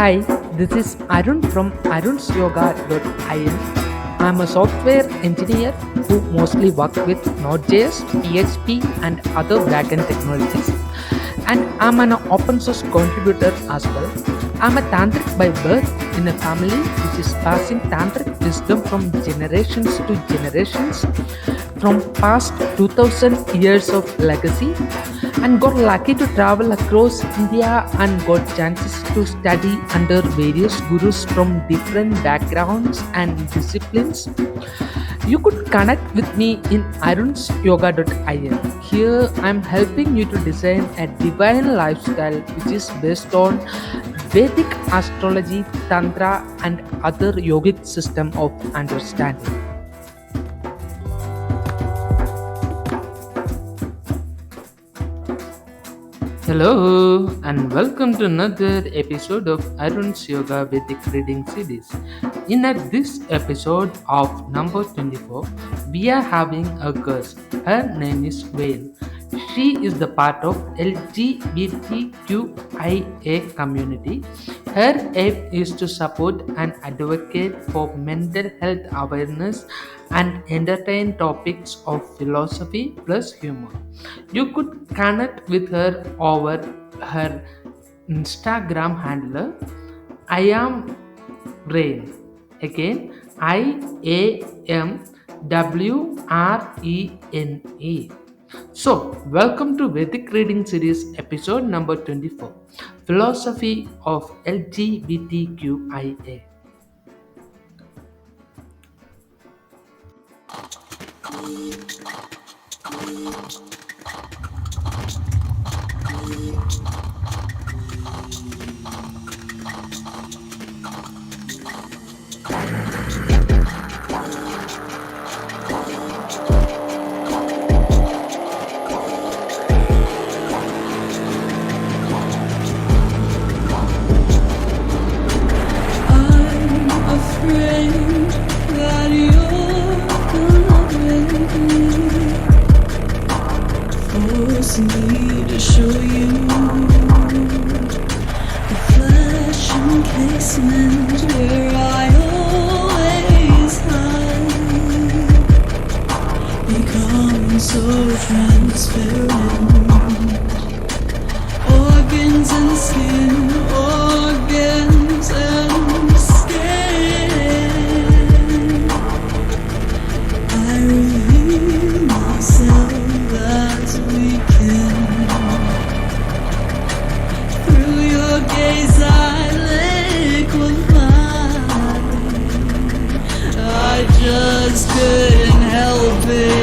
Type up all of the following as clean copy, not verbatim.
Hi, this is Arun from arunsyoga.in. I'm a software engineer who mostly work with Node.js, PHP, and other backend technologies. And I'm an open source contributor as well. I'm a tantric by birth in a family which is passing tantric wisdom from generations to generations, from past 2000 years of legacy, and got lucky to travel across India and got chances to study under various gurus from different backgrounds and disciplines. You could connect with me in arunsyoga.in. Here I'm helping you to design a divine lifestyle which is based on Vedic astrology, tantra, and other yogic system of understanding. Hello and welcome to another episode of Arun's Yoga Vedic Reading Series. This episode of number 24, we are having a guest. Her name is Vale. She is the part of LGBTQIA community. Her aim is to support and advocate for mental health awareness and entertain topics of philosophy plus humor. You could connect with her over her Instagram handler. I am Rain. Again, IAMWRENE. So, welcome to Vedic Reading Series episode number 24, Philosophy of LGBTQIA. I'm afraid that you're gonna break me, force me to show you the flesh encasement where I always hide, become so transparent, organs and skin, organs and skin. I reveal myself as weekend. Through your gaze I liquefy. I just couldn't help it.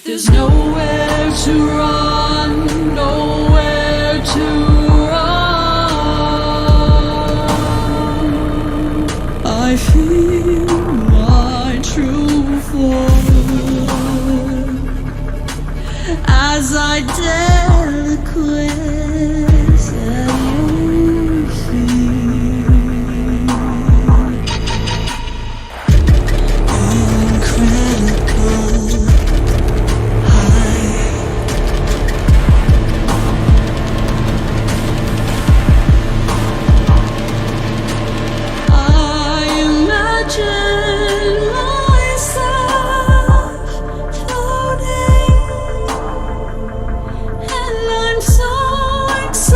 There's nowhere to run, nowhere to run. I feel my true form as I deliquate at your feet. Incredible. I imagine myself floating, and I'm so excited.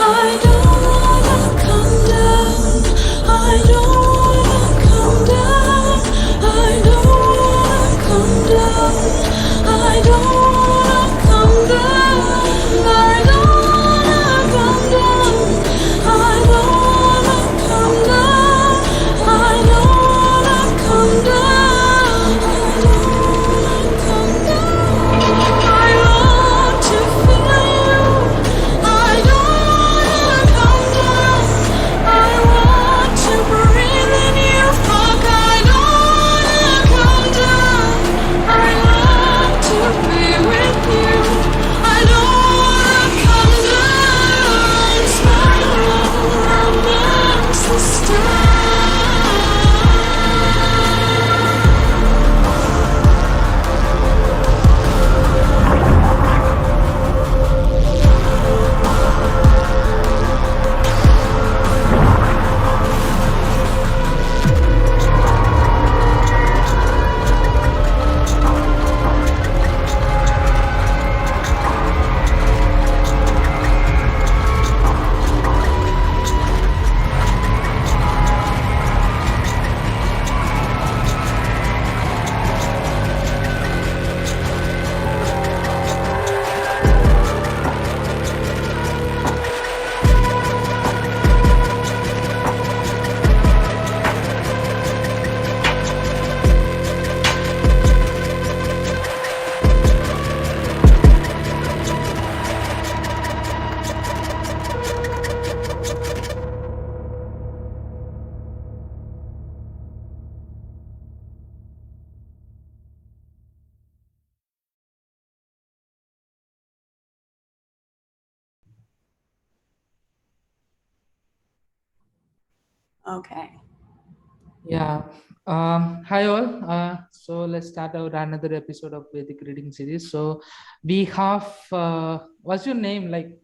I don't wanna come down. I don't wanna come down. I don't wanna come down. I don't wanna come down. I don't wanna come down. I don't wanna come down. I don't wanna come down. I don't wanna come down. I want to feel you. I don't wanna come down. I want to breathe in you. Fuck, I don't wanna come down. I want to be with you. I don't wanna come down. Spiral amongst the stars. Okay. Yeah. Hi all. So let's start our another episode of Vedic reading series. So we have what's your name? Like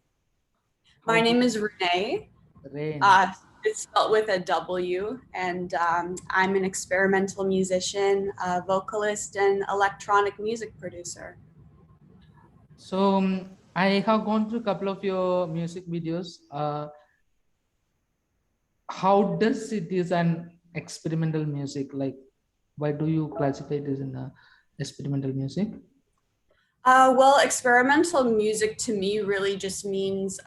how My to name is Renee. Rain. Uh, it's spelled with a W, and I'm an experimental musician, vocalist, and electronic music producer. So I have gone through a couple of your music videos. How does it is an experimental music? Like why do you classify this in a experimental music? Well, experimental music to me really just means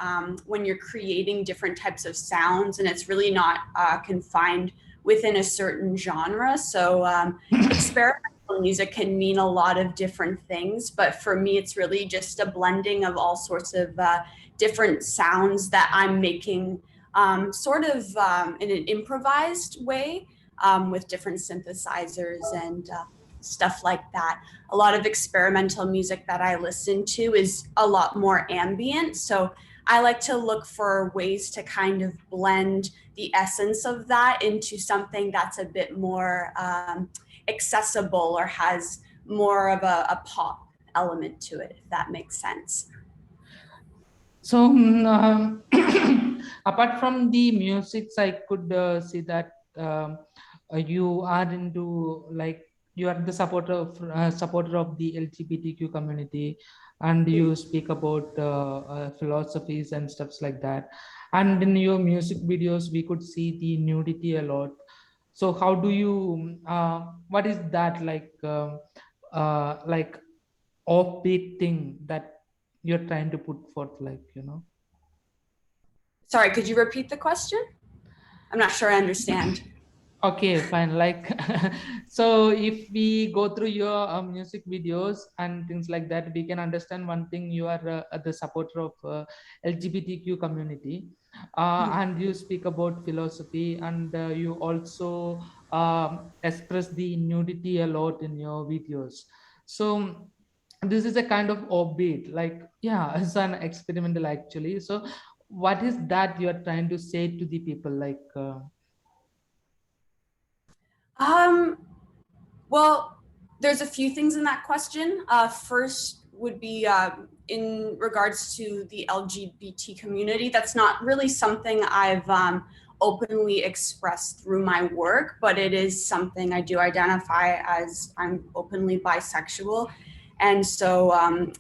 when you're creating different types of sounds and it's really not confined within a certain genre. So, experimental music can mean a lot of different things, but for me, it's really just a blending of all sorts of different sounds that I'm making sort of in an improvised way with different synthesizers and stuff like that. A lot of experimental music that I listen to is a lot more ambient. So I like to look for ways to kind of blend the essence of that into something that's a bit more accessible or has more of a pop element to it, if that makes sense. So, apart from the music, I could see that you are into like you are the supporter of the LGBTQ community, and you speak about philosophies and stuffs like that. And in your music videos, we could see the nudity a lot. So, how do you? What is that like? Like offbeat thing that you're trying to put forth, like Sorry, could you repeat the question? I'm not sure I understand. okay, fine, like so if we go through your music videos and things like that, we can understand one thing: you are the supporter of LGBTQ community, and you speak about philosophy, and you also express the nudity a lot in your videos. So this is a kind of offbeat, like, yeah, it's an experimental actually. So what is that you are trying to say to the people, like Um, Well, there's a few things in that question. First would be in regards to the LGBT community. That's not really something I've openly expressed through my work, but it is something I do identify as I'm openly bisexual. And so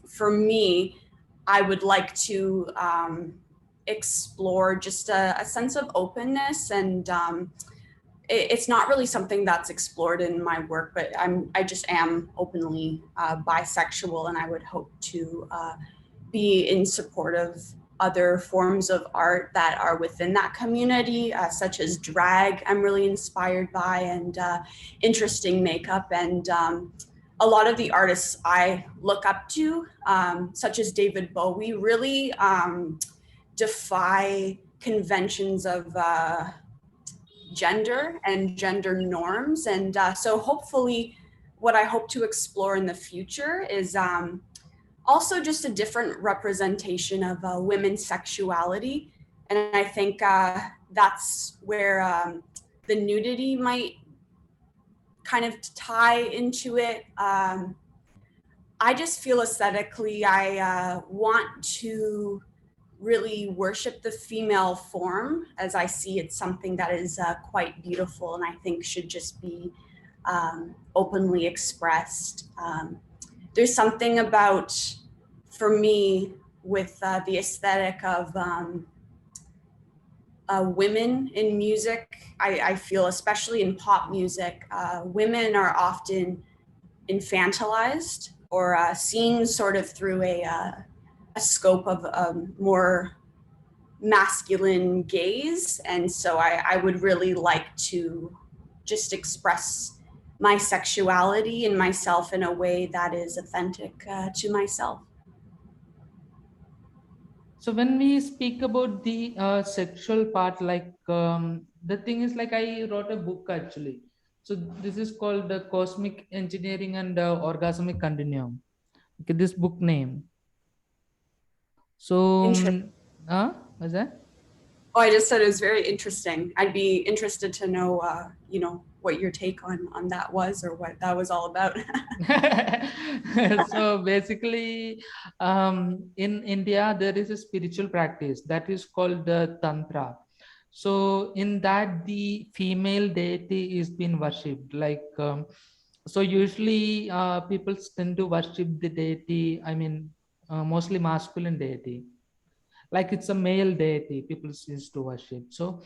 for me, I would like to explore just a sense of openness, and it's not really something that's explored in my work, but I just am openly bisexual, and I would hope to be in support of other forms of art that are within that community, such as drag. I'm really inspired by, and interesting makeup, and a lot of the artists I look up to, such as David Bowie, really defy conventions of gender and gender norms. And so hopefully what I hope to explore in the future is also just a different representation of women's sexuality. And I think that's where the nudity might kind of tie into it. I just feel aesthetically, I want to really worship the female form, as I see it's something that is quite beautiful, and I think should just be openly expressed. There's something about, for me, with the aesthetic of women in music. I feel, especially in pop music, women are often infantilized or seen sort of through a scope of more masculine gaze. And so I would really like to just express my sexuality and myself in a way that is authentic to myself. So when we speak about the sexual part, like the thing is, like I wrote a book actually. So this is called the Cosmic Engineering and Orgasmic Continuum. Okay, this book name. So, what's that? Oh, I just said it was very interesting. I'd be interested to know, what your take on that was, or what that was all about. So basically, in India, there is a spiritual practice that is called the Tantra. So in that, the female deity is being worshipped. Like, so usually people tend to worship the deity. I mean, mostly masculine deity, like it's a male deity people used to worship. So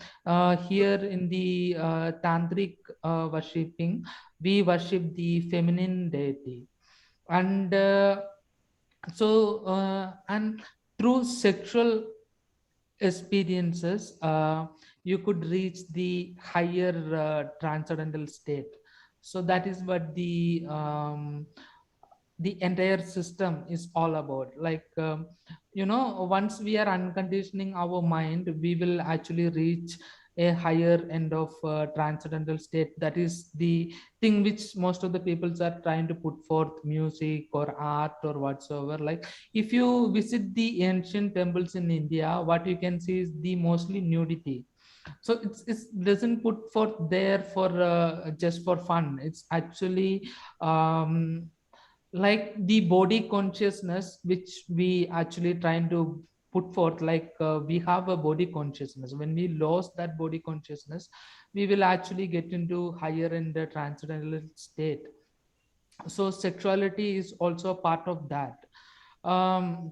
here in the tantric worshipping, we worship the feminine deity. And and through sexual experiences, you could reach the higher transcendental state. So that is what the entire system is all about. Like once we are unconditioning our mind, we will actually reach a higher end of transcendental state. That is the thing which most of the peoples are trying to put forth, music or art or whatsoever. Like if you visit the ancient temples in India, what you can see is the mostly nudity. So it's doesn't put forth there for just for fun. It's actually like the body consciousness which we actually trying to put forth. Like we have a body consciousness. When we lost that body consciousness, we will actually get into higher in the transcendental state. So sexuality is also a part of that.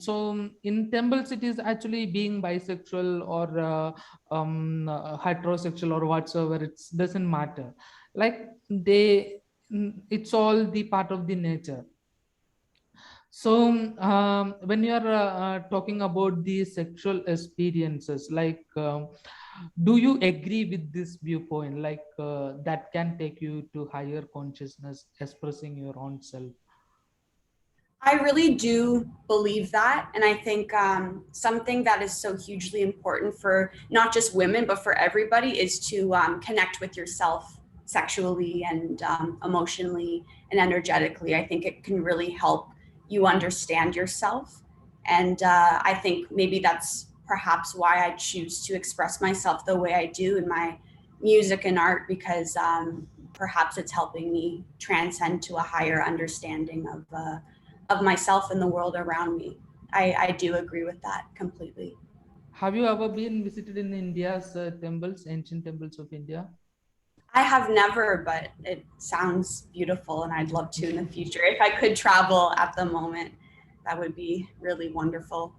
So in temples, it is actually being bisexual or heterosexual or whatsoever. It doesn't matter. Like it's all the part of the nature. So when you are talking about the sexual experiences, like do you agree with this viewpoint, like that can take you to higher consciousness, expressing your own self? I really do believe that. And I think something that is so hugely important for not just women, but for everybody, is to connect with yourself sexually and emotionally and energetically. I think it can really help you understand yourself. And I think maybe that's perhaps why I choose to express myself the way I do in my music and art, because perhaps it's helping me transcend to a higher understanding of myself and the world around me. I do agree with that completely. Have you ever been visited in India's temples, ancient temples of India? I have never, but it sounds beautiful, and I'd love to in the future. If I could travel at the moment, that would be really wonderful.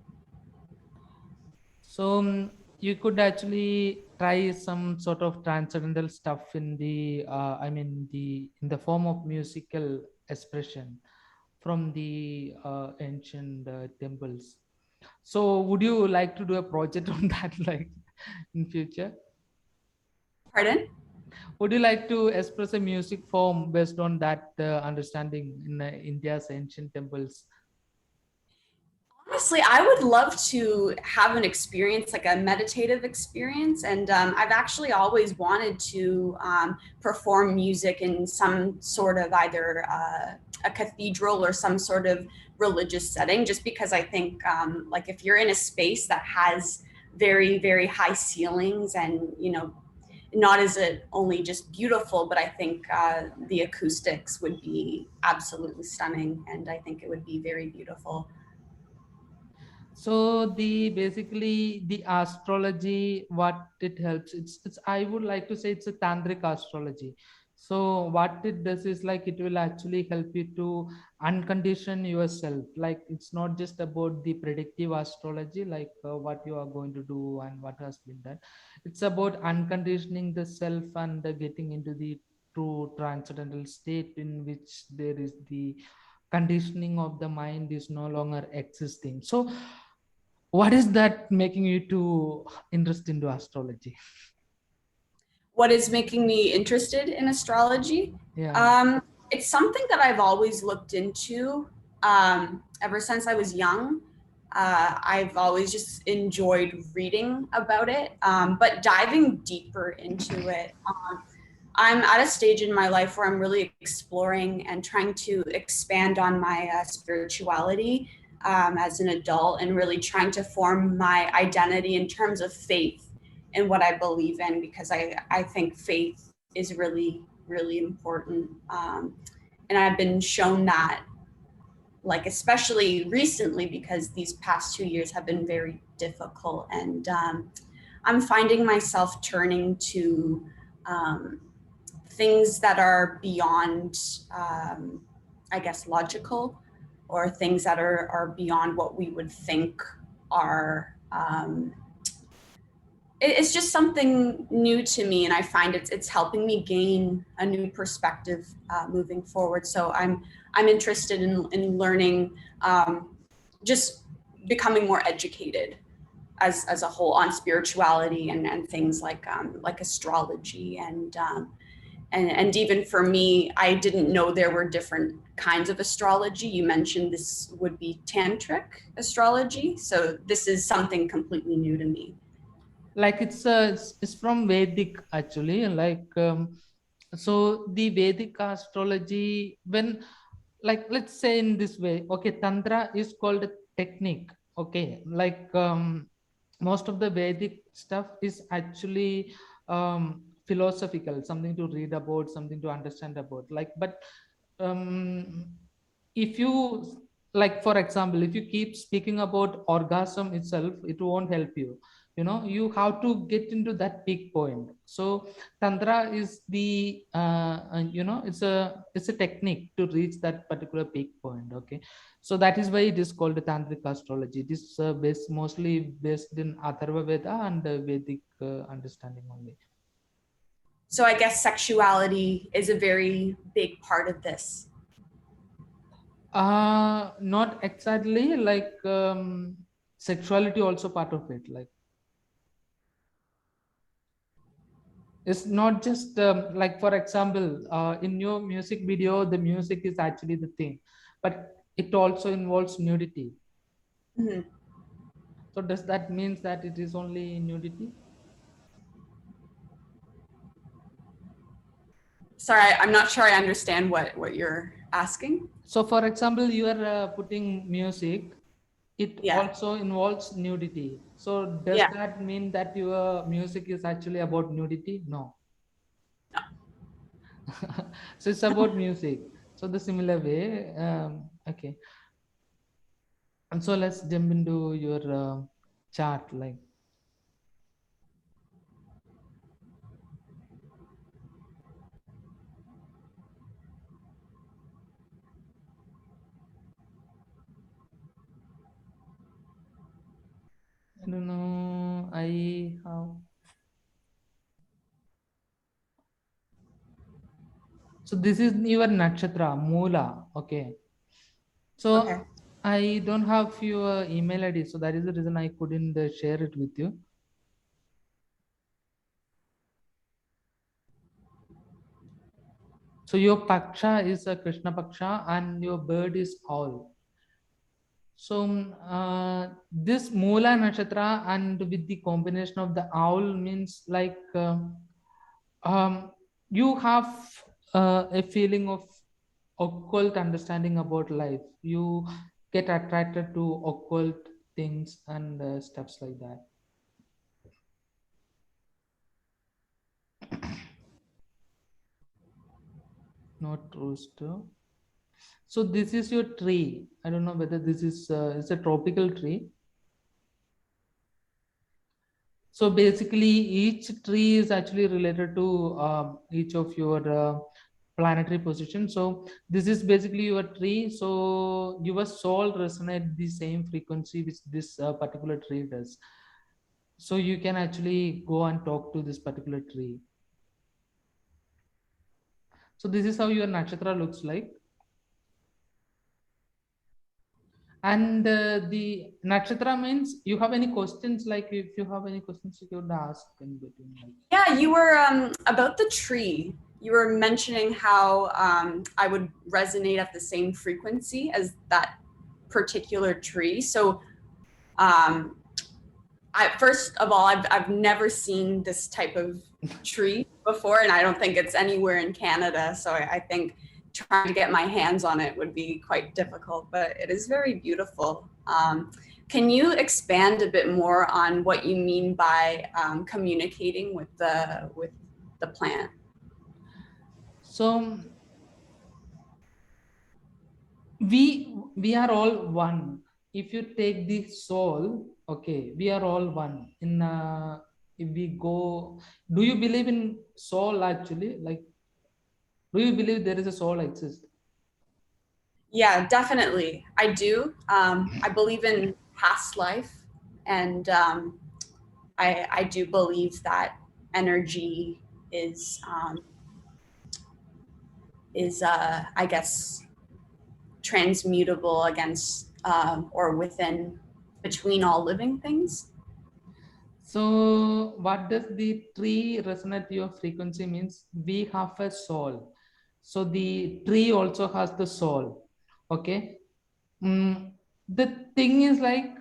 So you could actually try some sort of transcendental stuff in the I mean the in the form of musical expression from the ancient temples. So would you like to do a project on that, like in future? Pardon? Would you like to express a music form based on that understanding in India's ancient temples? Honestly, I would love to have an experience, like a meditative experience. And I've actually always wanted to perform music in some sort of either a cathedral or some sort of religious setting, just because I think, like, if you're in a space that has very, very high ceilings and, not as it only just beautiful, but I think the acoustics would be absolutely stunning. And I think it would be very beautiful. So the basically the astrology, what it helps, it's I would like to say it's a tantric astrology. So what it does is like it will actually help you to uncondition yourself. Like it's not just about the predictive astrology, like what you are going to do and what has been done. It's about unconditioning the self and getting into the true transcendental state in which there is the conditioning of the mind is no longer existing. So what is that making you to interest into astrology? What is making me interested in astrology? Yeah. Um, it's something that I've always looked into ever since I was young. I've always just enjoyed reading about it, but diving deeper into it, I'm at a stage in my life where I'm really exploring and trying to expand on my spirituality as an adult and really trying to form my identity in terms of faith and what I believe in, because I think faith is really, really important. And I've been shown that, like, especially recently, because these past 2 years have been very difficult. And I'm finding myself turning to um, things that are beyond, I guess, logical, or things that are beyond what we would think are. It's just something new to me, and I find it's helping me gain a new perspective moving forward. So I'm interested in learning, just becoming more educated as a whole on spirituality and things like astrology and even for me, I didn't know there were different kinds of astrology. You mentioned this would be tantric astrology, so this is something completely new to me. Like it's from Vedic actually. Like so the Vedic astrology, when, like let's say in this way, okay, tantra is called a technique. Okay, like most of the Vedic stuff is actually philosophical, something to read about, something to understand about, like. But um if you, like for example, if you keep speaking about orgasm itself, it won't help you. You have to get into that peak point. So tantra is the it's a technique to reach that particular peak point. Okay, so that is why it is called tantric astrology. It is mostly based in Atharva Veda and Vedic understanding only. So I guess sexuality is a very big part of this. Not exactly, like sexuality also part of it. Like it's not just like for example, in your music video, the music is actually the thing, but it also involves nudity. Mhm. So does that means that it is only nudity? Sorry, I'm not sure I understand what you're asking. So for example, you are putting music, it Yeah, also involves nudity. So does yeah. that mean that your music is actually about nudity? No. So it's about music. So the similar way, okay. And so let's jump into your chart. Like, I don't know. we have. So this is your nakshatra, Moola. Okay. Okay. So I don't have your email ID, so that is the reason I couldn't share it with you. So your paksha is a Krishna paksha, and your bird is owl. So this Moola nakshatra and with the combination of the owl means like um, you have a feeling of occult understanding about life. You get attracted to occult things and stuffs like that. Not rooster. So this is your tree. I don't know whether this is it's a tropical tree. So basically, each tree is actually related to each of your planetary position. So this is basically your tree. So your soul resonate the same frequency which this particular tree does. So you can actually go and talk to this particular tree. So this is how your nakshatra looks like. And the nakshatra means you have any questions, like if you have any questions you could ask in between. Like. Yeah, you were about the tree. You were mentioning how I would resonate at the same frequency as that particular tree. So, first of all, I've never seen this type of tree before, and I don't think it's anywhere in Canada. So I think trying to get my hands on it would be quite difficult, but it is very beautiful. Can you expand a bit more on what you mean by communicating with the plant? So we are all one. If you take the soul, okay, we are all one in if we go, do you believe in soul actually? Like, do you believe there is a soul exist? Yeah, definitely. I do. I believe in past life, and I do believe that energy is I guess transmutable against or within between all living things. So what does the tree resonate your frequency means? We have a soul, so the tree also has the soul. Okay. The thing is like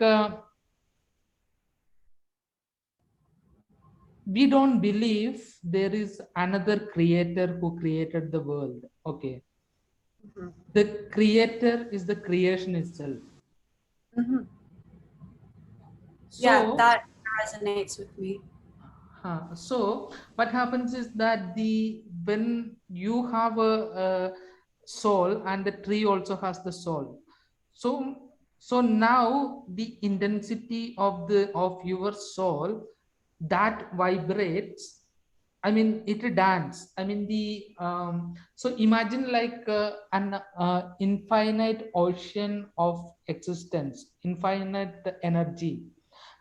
we don't believe there is another creator who created the world. Okay. Mm-hmm. The creator is the creation itself. Mm-hmm. Yeah, So that resonates with me. so what happens is that the when you have a soul and the tree also has the soul, so so now the intensity of the of your soul that vibrates, I mean it dance, I mean the so imagine like an infinite ocean of existence, infinite energy,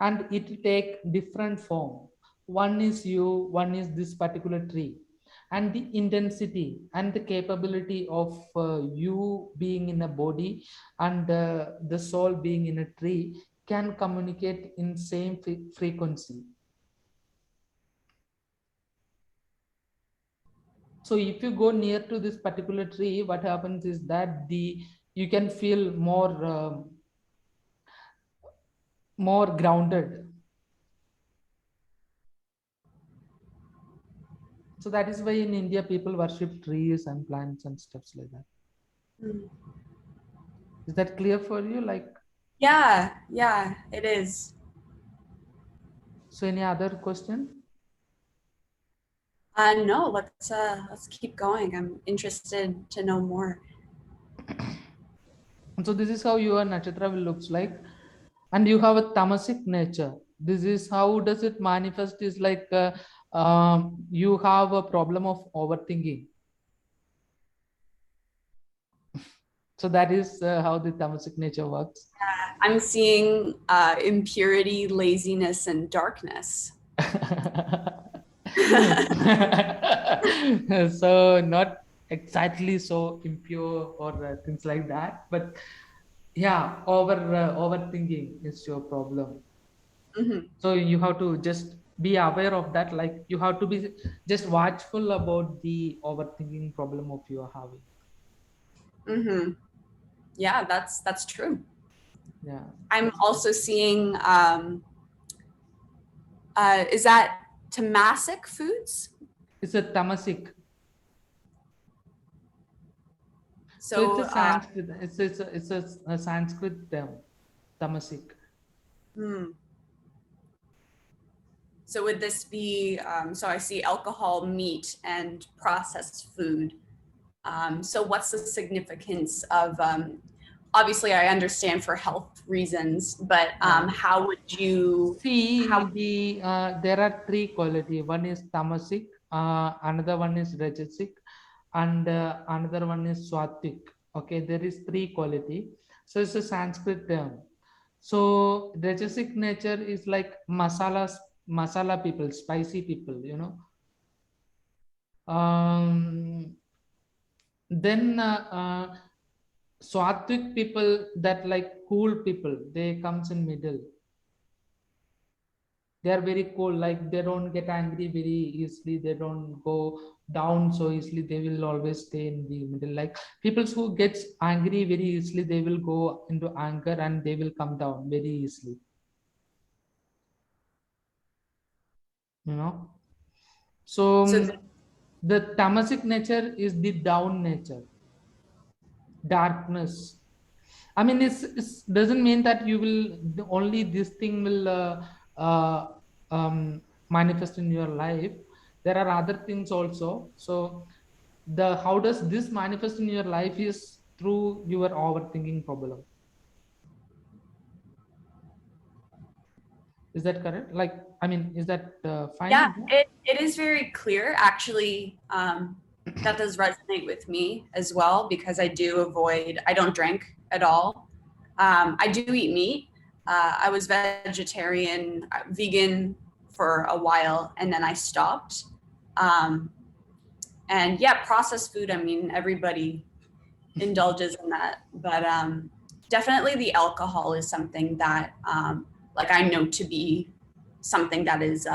and it take different form. One is you, one is this particular tree, and the intensity and the capability of you being in a body and the soul being in a tree can communicate in same frequency. So if you go near to this particular tree, what happens is that the you can feel more grounded. So that is why in India people worship trees and plants and stuffs like that. Mm. Is that clear for you? Like, Yeah, it is. so any other question? No, let's keep going. I'm interested to know more. So this is how your nakshatra will looks like, and you have a tamasic nature. This is how does it manifest? Is like you have a problem of overthinking. So that is how the tamasic nature works. I'm seeing impurity, laziness, and darkness. So not exactly so impure or things like that, but yeah, overthinking is your problem. Mhm, So you have to just be aware of that, like you have to be just watchful about the overthinking problem of you are having. mhm. Yeah, that's true. Yeah, I'm also seeing, is that Tamasic foods? it's a tamasic. So it's So, a Sanskrit, a Sanskrit term, tamasic. hmm. So would this be, so I see alcohol, meat, and processed food. So what's the significance of, obviously I understand for health reasons, but Yeah. how would you, how, See, there are three quality. One is tamasic, another one is rajasic, and another one is swatik. Okay, there is three quality. So it's a Sanskrit term. So rajasic nature is like masala people, spicy people. Then Swatvik people, that like cool people, they comes in middle. They are very cool, like they don't get angry very easily, they don't go down so easily, they will always stay in the middle. Like people who gets angry very easily, they will go into anger and they will come down very easily, you know. So so the tamasic nature is the down nature, darkness. I mean, it's doesn't mean that you will only this thing will uh, manifest in your life. There are other things also. So the how does this manifest in your life is through your overthinking problem. Is that correct? Like, I mean, is that yeah, fine? it is very clear. Actually, that does resonate with me as well because I don't drink at all. I do eat meat. I was vegetarian, vegan for a while, and then I stopped. Um, and yeah, processed food, I mean, everybody indulges in that. But definitely the alcohol is something that, like, I know to be something that is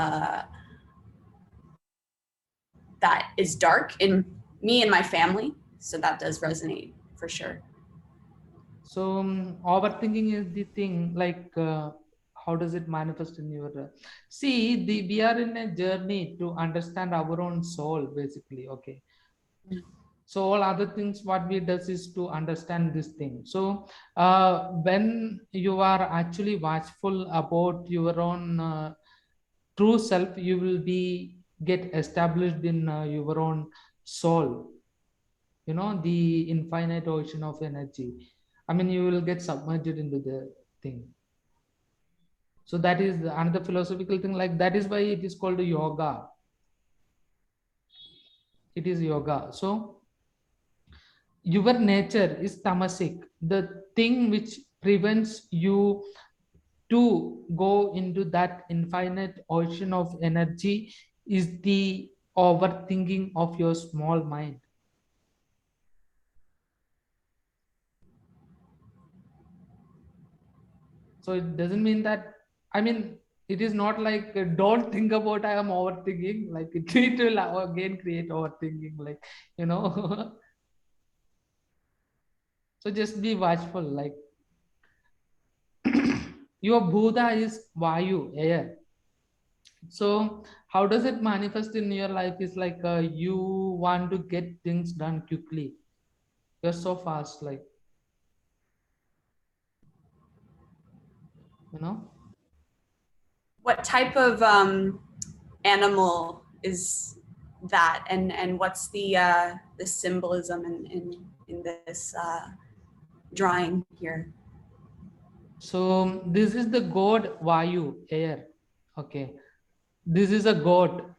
dark in me and my family. So that does resonate for sure. So overthinking is the thing, like how does it manifest in your see the we are in a journey to understand our own soul basically. Okay, so all other things what we does is to understand this thing. So when you are actually watchful about your own true self, you will be get established in your own soul, the infinite ocean of energy. I mean, you will get submerged into the thing. So that is another philosophical thing, like that is why it is called yoga. It is yoga. So your nature is tamasic, the thing which prevents you to go into that infinite ocean of energy is the overthinking of your small mind. So it doesn't mean that, I mean, it is not like don't think about I am overthinking, like it will again create overthinking, like, you know. So just be watchful, like your Buddha is Vayu, air. So how does it manifest in your life is like you want to get things done quickly. You're so fast, like, you know. What type of animal is that, and what's the symbolism in this drawing here? So this is the god Vayu, air. Okay. This is a god.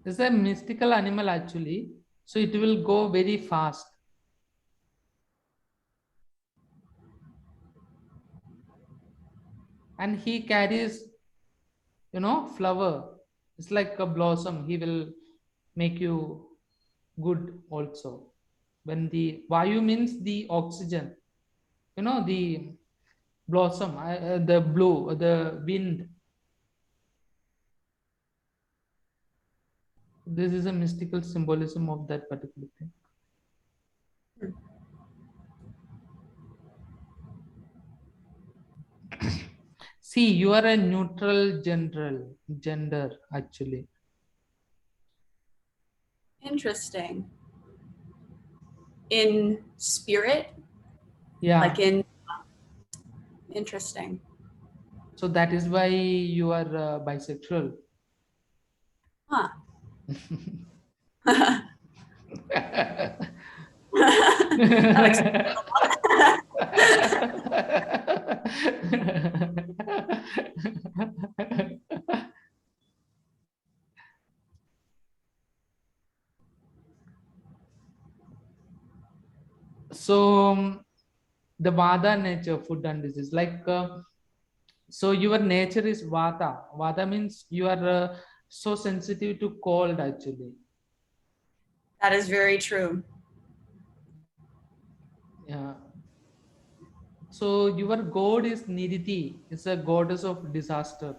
It's a mystical animal actually. So it will go very fast. and he carries, flower. It's like a blossom. He will make you good also. When the vayu means the oxygen, the blossom, the blow, the wind. This is a mystical symbolism of that particular thing. See, you are a neutral gender actually. Interesting. In spirit, like Yeah. in interesting. So that is why you are bisexual. Huh. That explains So the vada nature, food and disease, like so your nature is vata. Vata means you are so sensitive to cold actually. that is very true. Yeah. So your god is Niditi. It's a goddess of disaster.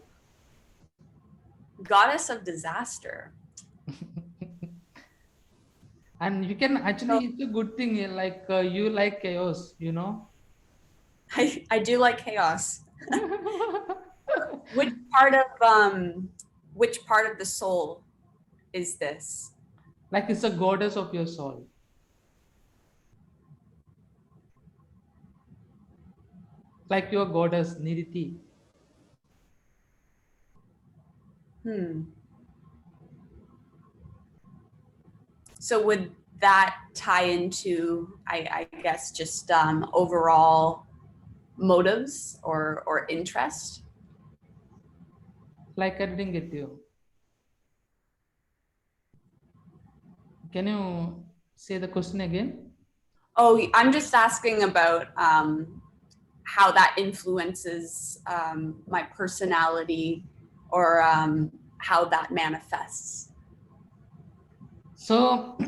Goddess of disaster. And you can actually, So it's a good thing, like you like chaos. I do like chaos. Which part of the soul is this? Like it's a goddess of your soul. Like your goddess Niditi. Hmm. So would that tie into, I guess, just overall motives or interest? Like I didn't get you. Can you say the question again? Oh, I'm just asking about how that influences my personality or how that manifests. So,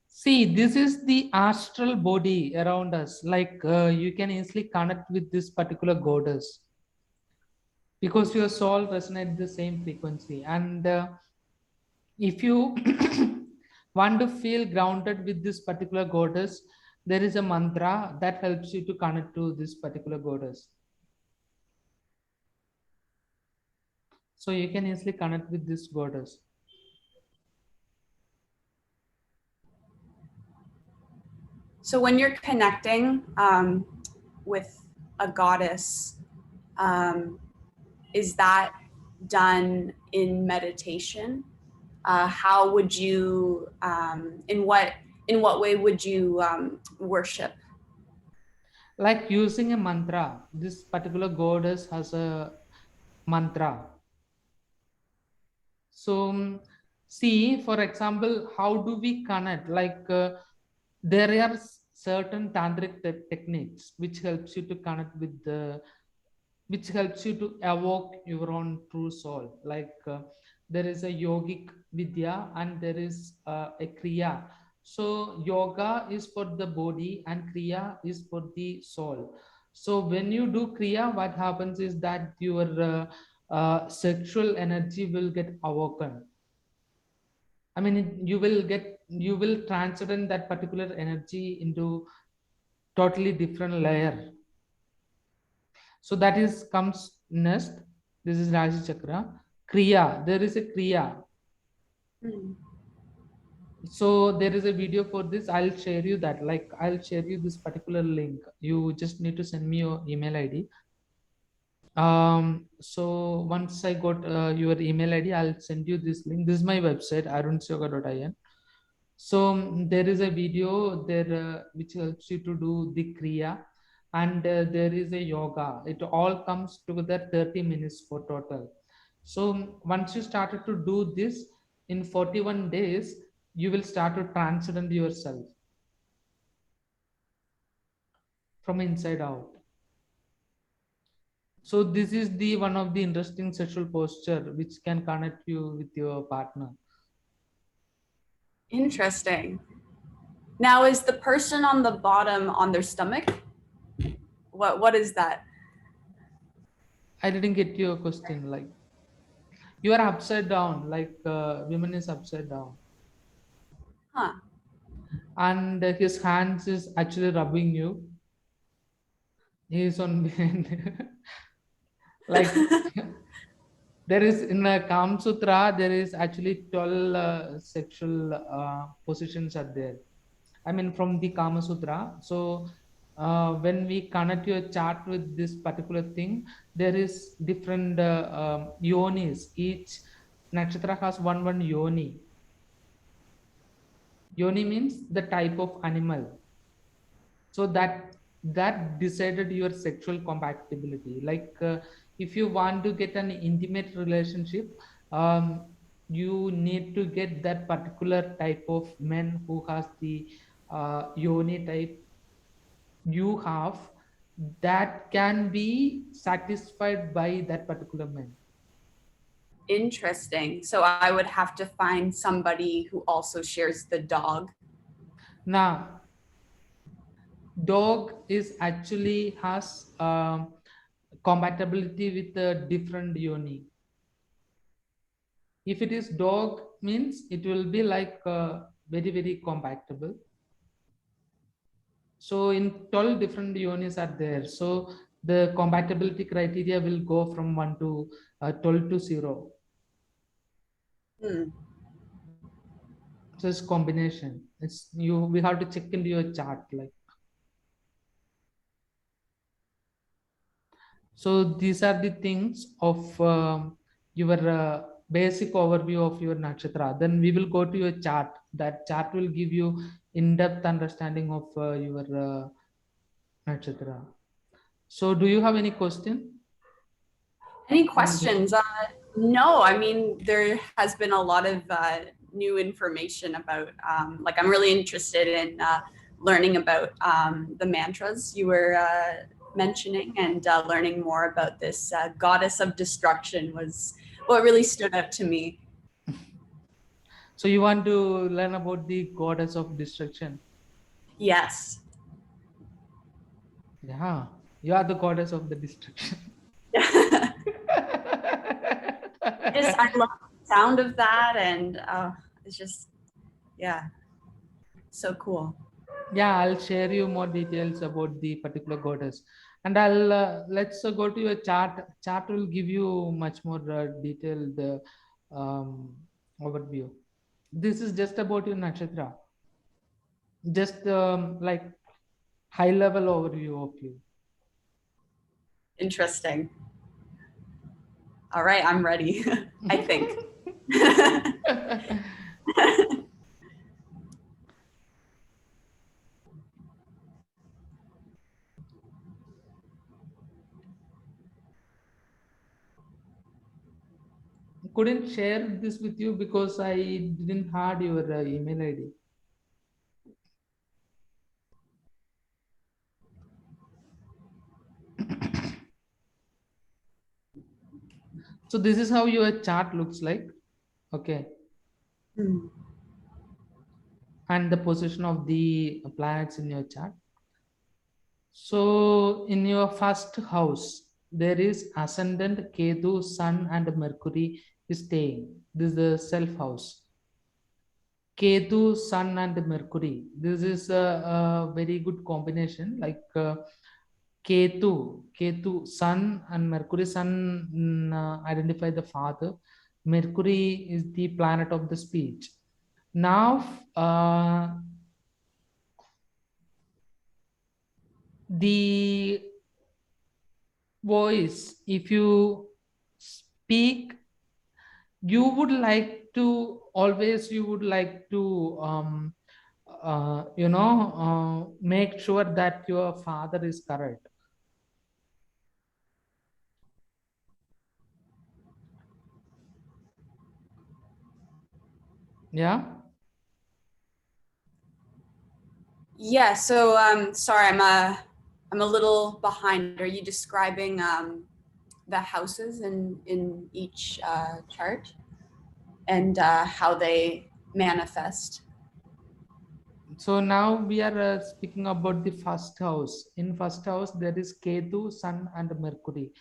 see, this is the astral body around us. Like you can easily connect with this particular goddess because your soul resonates the same frequency. And if you want to feel grounded with this particular goddess, there is a mantra that helps you to connect to this particular goddess. So you can easily connect with this goddess. So when you're connecting with a goddess, is that done in meditation? How would you, in what way would you worship? Like using a mantra, this particular goddess has a mantra. So see, for example, how do we connect? Like there are certain tantric techniques which helps you to connect with the, which helps you to evoke your own true soul. Like there is a yogic vidya and there is a kriya. So yoga is for the body and kriya is for the soul. So when you do kriya, what happens is that your sexual energy will get awoken. I mean, you will transcend that particular energy into totally different layer. So that is comes next. This is Rashi Chakra. Kriya. There is a Kriya. Hmm. So there is a video for this. I'll share you that. Like I'll share you this particular link. You just need to send me your email ID. So once I got your email ID, I'll send you this link. This is my website, arunsyoga.in. So there is a video there which helps you to do the kriya, and there is a yoga. It all comes together 30 minutes for total. So once you started to do this in 41 days, you will start to transcend yourself from inside out. So this is the one of the interesting sexual posture which can connect you with your partner. Interesting. Now, is the person on the bottom on their stomach? What is that? I didn't get your question. Like you are upside down, like women is upside down, Huh. and his hands is actually rubbing you. He is on behind. Like there is in a Kam Sutra, there is actually 12 sexual positions are there. I mean, from the Kama Sutra. So, when we connect your chart with this particular thing, there is different yonis. Each nakshatra has one yoni. Yoni means the type of animal. So that decided your sexual compatibility. Like if you want to get an intimate relationship, you need to get that particular type of men who has the yoni type you have, that can be satisfied by that particular man. Interesting. So I would have to find somebody who also shares the dog. Now dog is actually has compatibility with the different yoni. If it is dog means it will be like very compatible. So in 12 different yonis are there, so the compatibility criteria will go from 1 to 12 to 0. Hmm. So it's combination. It's you, we have to check into your chart. Like, so these are the things of your basic overview of your nakshatra. Then we will go to your chart. That chart will give you in-depth understanding of your nakshatra. So do you have any question? Any questions? No, I mean, there has been a lot of new information about, like, I'm really interested in learning about the mantras you were mentioning, and learning more about this goddess of destruction was what really stood out to me. So you want to learn about the goddess of destruction? Yes. Yeah, you are the goddess of the destruction. I love the sound of that, and it's just, yeah, so cool. Yeah, I'll share you more details about the particular goddess, and I'll let's go to your chart. Chart will give you much more detailed overview. This is just about your nakshatra, just like high level overview of you. Interesting. All right, I'm ready. I think. Couldn't share this with you because I didn't had your email ID. So this is how your chart looks like. Okay. Hmm. And the position of the planets in your chart. So in your first house, there is ascendant, Ketu, Sun, and Mercury is staying. This is the self house. Ketu, Sun, and Mercury. This is a very good combination. Like Ketu, Sun, and Mercury. Sun identify the father. Mercury is the planet of the speech. Now, the voice, if you speak, you would like to always, you would like to make sure that your father is correct. Yeah. Yeah. So, sorry, I'm a little behind. Are you describing the houses in each chart and how they manifest. So now we are speaking about the first house. In first house, there is Ketu, Sun, and Mercury.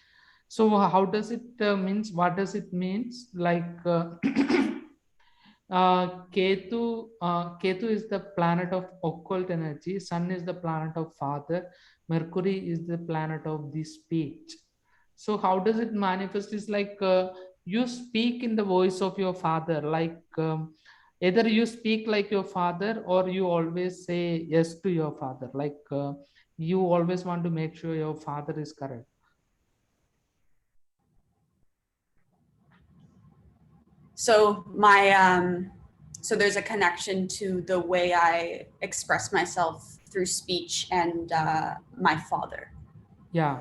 So how does it means? What does it means? Like Ketu is the planet of occult energy. Sun is the planet of father. Mercury is the planet of the speech. So how does it manifest? Is like you speak in the voice of your father. Like either you speak like your father, or you always say yes to your father. Like you always want to make sure your father is correct. So so there's a connection to the way I express myself through speech and my father. Yeah.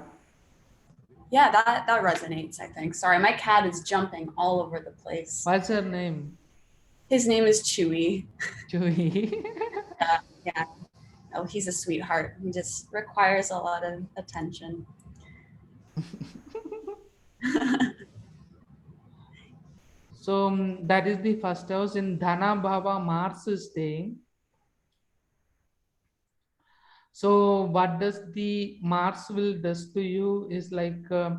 Yeah, that resonates, I think. Sorry, my cat is jumping all over the place. What's her name? His name is Chewy. Chewy. Yeah. Oh, he's a sweetheart. He just requires a lot of attention. So that is the first house. In Dhana Bhava, Mars is staying. So what does the Mars will does to you is like uh,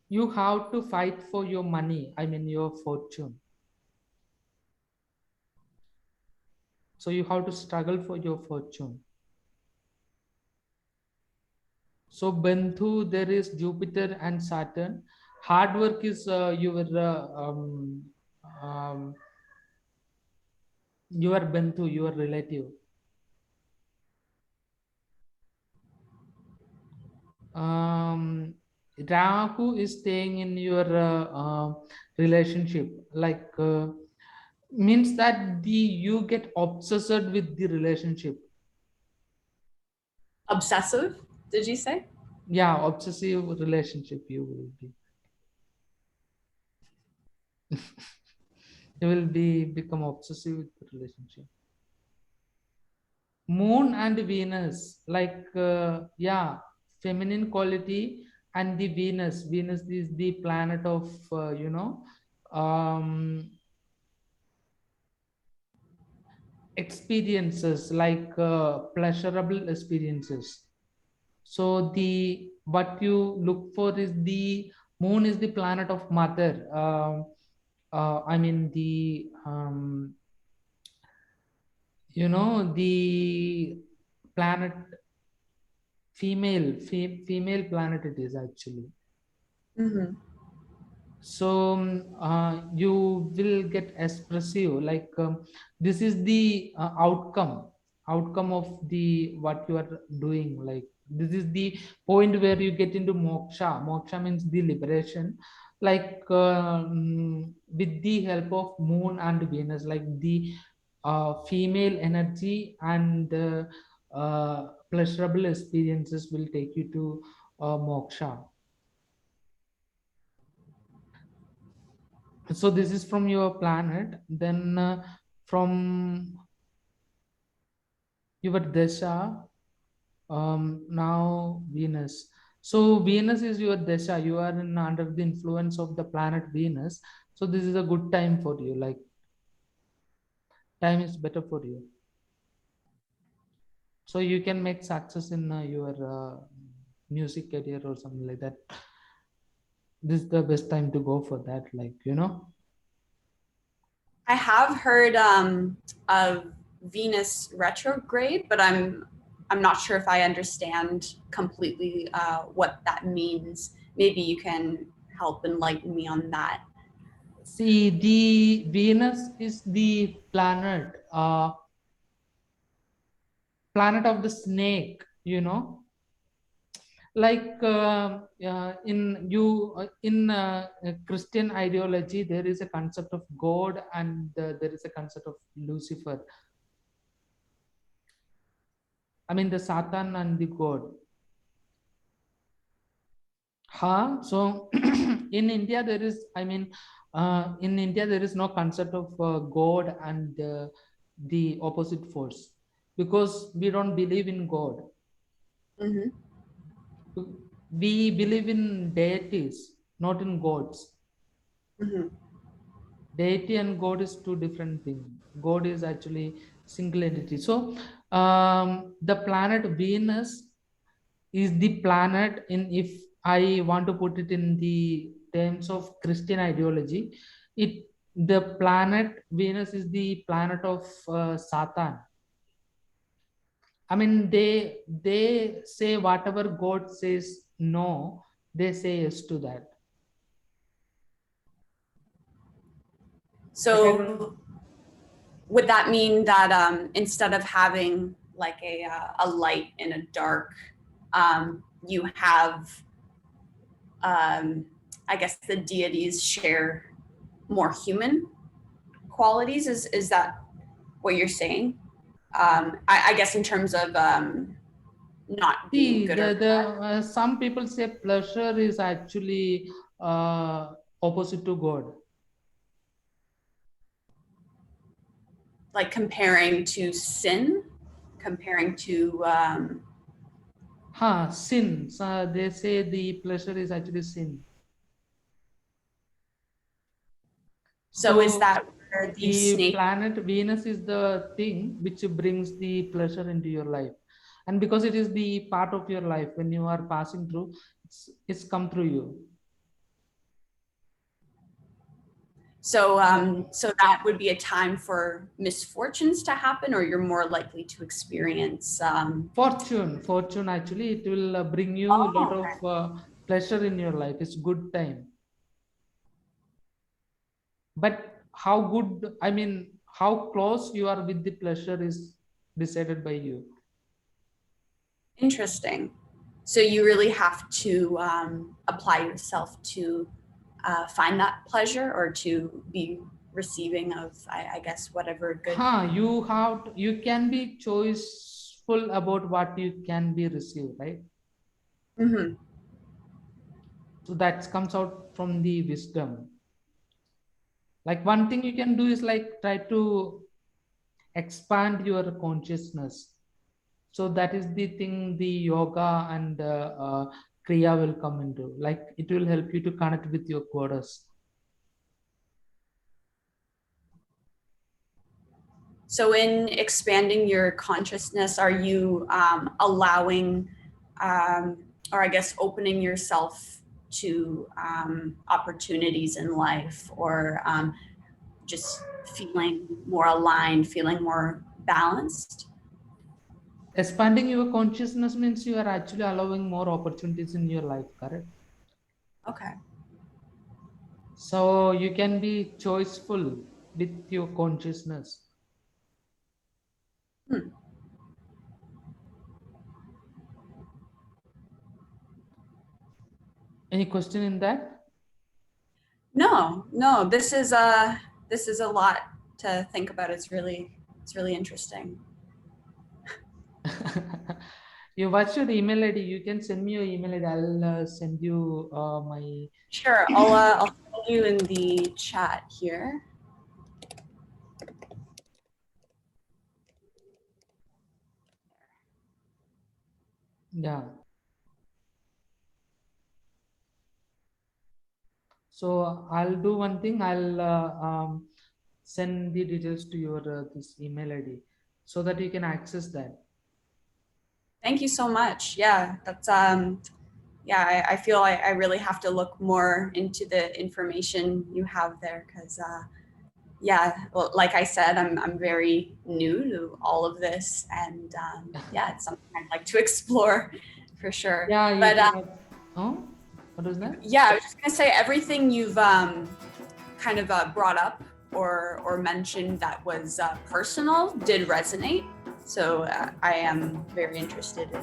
you have to fight for your money. I mean your fortune. So you have to struggle for your fortune. So Benthu, there is Jupiter and Saturn. Hard work is your Benthu, your relative. um Rahu is staying in your relationship, like means that the you get obsessed with the relationship. Obsessive, did you say? Yeah, obsessive relationship you will be. You will be become obsessive with the relationship. Moon and Venus, like yeah, feminine quality. And the Venus is the planet of um experiences, like pleasurable experiences. So the what you look for is the moon is the planet of mother. I mean the the planet female planet it is actually. Mm-hmm. So you will get expressive, like this is the outcome of the what you are doing. Like this is the point where you get into moksha means the liberation. Like with the help of moon and Venus, like the female energy and pleasurable experiences will take you to moksha. So this is from your planet. Then from your desha, now Venus. So Venus is your desha, you are under the influence of the planet Venus. So this is a good time for you, like time is better for you, so you can make success in your music career or something like that. This is the best time to go for that, like I have heard of Venus retrograde, but I'm not sure if I understand completely what that means. Maybe you can help enlighten me on that. See, the Venus is the planet of the snake, like in Christian ideology there is a concept of God, and there is a concept of Lucifer. I mean the Satan and the God. So in India there is, I mean in India there is no concept of God and the opposite force, because we don't believe in God. Mm-hmm. we believe in deities, not in gods. Mhm. Deity and God is two different things. God is actually single entity. So the planet Venus is the planet, in if I want to put it in the terms of Christian ideology, it the planet Venus is the planet of Satan. I mean, they say whatever God says no, they say yes to that. Like I don't. So would that mean that instead of having like a light and a dark, you have, I guess the deities share more human qualities? Is that what you're saying? I guess in terms of not being See, good or the bad. some people say pleasure is actually opposite to God. Like comparing to sin, comparing to Sin. So they say the pleasure is actually sin. so is So that where the the snake? planet Venus is the thing which brings the pleasure into your life, and because it is the part of your life when you are passing through, it's come through you. So so that would be a time for misfortunes to happen, or you're more likely to experience Fortune actually, it will bring you a lot oh, of pleasure in your life. It's good time. But how good, I mean, how close you are with the pleasure is decided by you. interesting. So you really have to apply yourself to find that pleasure, or to be receiving of, I guess, whatever good. You can be choiceful about what you can be received, right? Mm-hmm. So that comes out from the wisdom. Like one thing you can do is like try to expand your consciousness. So that is the thing the yoga and kriya will come into. Like it will help you to connect with your goddess. So in expanding your consciousness, are you allowing, or I guess opening yourself to opportunities in life, or just feeling more aligned, feeling more balanced? Expanding your consciousness means you are actually allowing more opportunities in your life, correct? Okay. So you can be choiceful with your consciousness. Hmm. Any question in that? No, this is a lot to think about. It's really interesting. What's your email ID? You can send me your email ID. I'll send you my. Sure, I'll tell you in the chat here. Yeah. So I'll do one thing. I'll send the details to your this email ID so that you can access that. Thank you so much. Yeah, that's yeah, I feel I really have to look more into the information you have there, because yeah, well, like I said, I'm very new to all of this, and yeah, it's something I'd like to explore for sure. Yeah, you But can. Oh, what was that? yeah, I was just gonna say everything you've kind of brought up or mentioned that was personal did resonate. So I am very interested in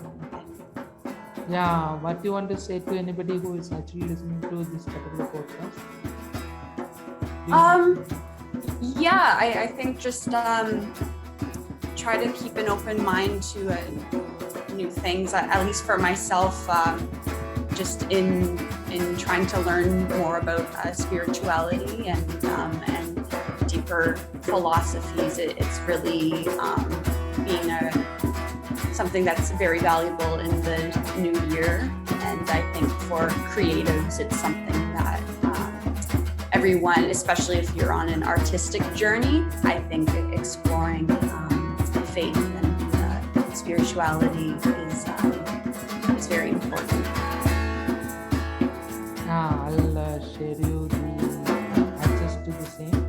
Yeah, what you want to say to anybody who is actually listening to this particular podcast? yeah, I think just try to keep an open mind to new things, at least for myself, just in trying to learn more about spirituality and deeper philosophies. It's really being something that's very valuable in the new year, and I think for creatives, it's something that everyone, especially if you're on an artistic journey, I think exploring faith and spirituality is very important. I'll share you the access to the same.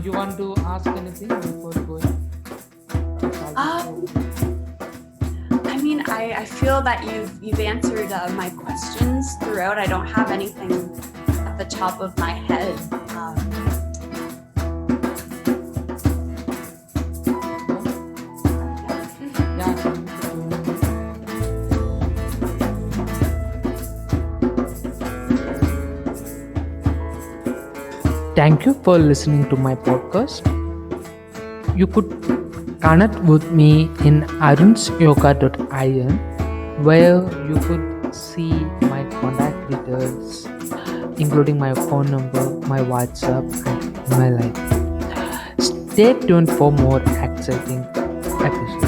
You want to ask anything before going? Um, I mean, I feel that you've answered my questions throughout. I don't have anything at the top of my head. Thank you for listening to my podcast. You could connect with me in arunsyoga.in, where you could see my contact details, including my phone number, my WhatsApp, and email ID. Stay tuned for more exciting episodes.